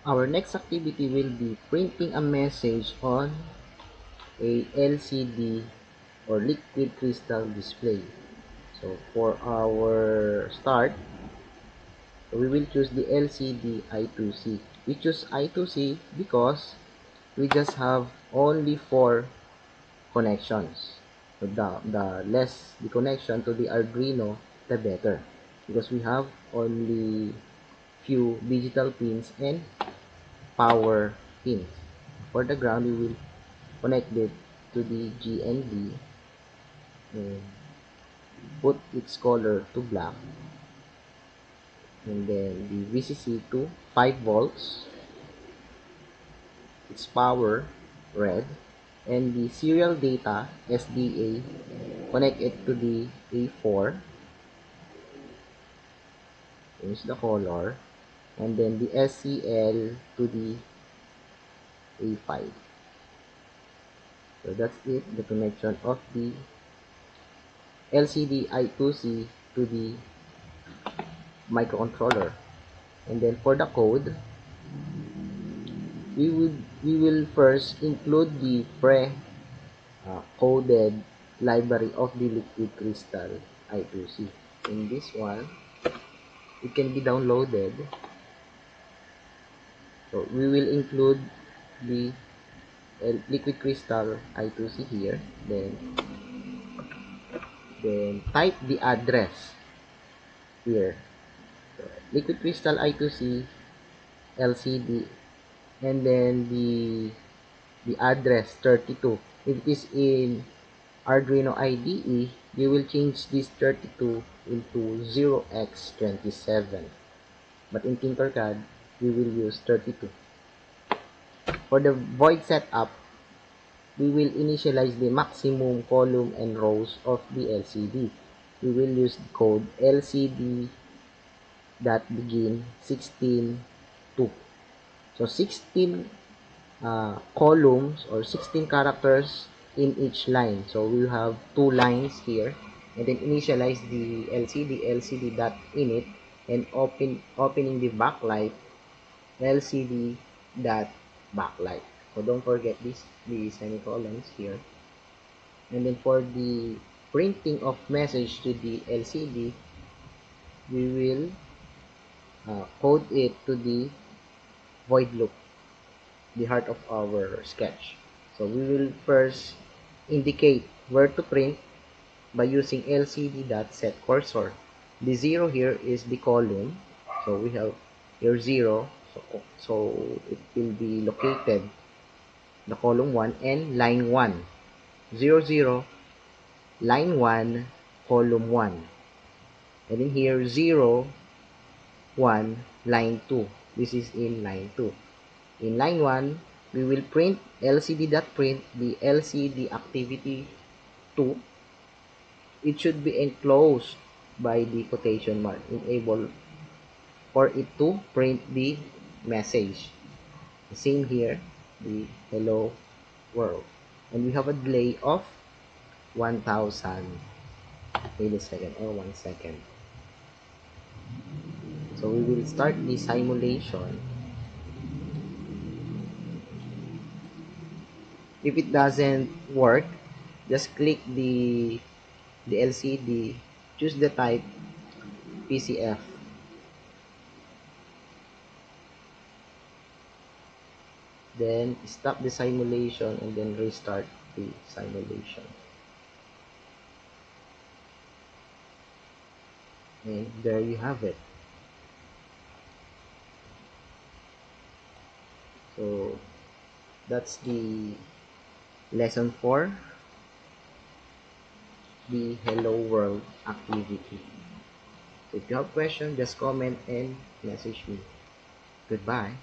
Our next activity will be printing a message on a LCD or liquid crystal display. So for our start, we will choose the LCD I2C. We choose I2C because we just have only 4 connections. So the less the connection to the Arduino, the better, because we have only few digital pins and power pins. For the ground, we will connect it to the GND and put its color to black, and then the VCC to 5 volts, its power red, and the serial data SDA, connect it to the A4, change the color, and then the SCL to the A5. So that's it, the connection of the LCD I2C to the microcontroller. And then for the code, we will first include the coded library of the liquid crystal I2C. In this one, it can be downloaded. So we will include the liquid crystal I2C here. Then type the address here. So, liquid crystal I2C LCD, and then the address 32. If it is in Arduino IDE, we will change this 32 into 0x27. But in Tinkercad, we will use 32. For the void setup, we will initialize the maximum column and rows of the LCD. We will use the code lcd.begin 16.2. So 16 columns or 16 characters in each line. So we have 2 lines here, and then initialize the lcd.init, and opening the backlight lcd.backlight. So don't forget the semicolons here. And then for the printing of message to the LCD, we will code it to the void loop, the heart of our sketch. So we will first indicate where to print by using lcd.setCursor. The 0 here is the column. So we have here 0. So it will be located the column 1 and line 1. 0, 0, line 1, column 1. And then here 0, 1, line 2. This is in line 2. In line 1, we will print lcd.print the LCD activity 2. It should be enclosed by the quotation mark, enable for it to print the message. Same here, the hello world. And we have a delay of 1000 millisecond or 1 second. So we will start the simulation. If it doesn't work, just click the LCD, choose the type PCF. Then stop the simulation and then restart the simulation. And there you have it. So that's the lesson 4, the hello world activity. So if you have questions, just comment and message me. Goodbye.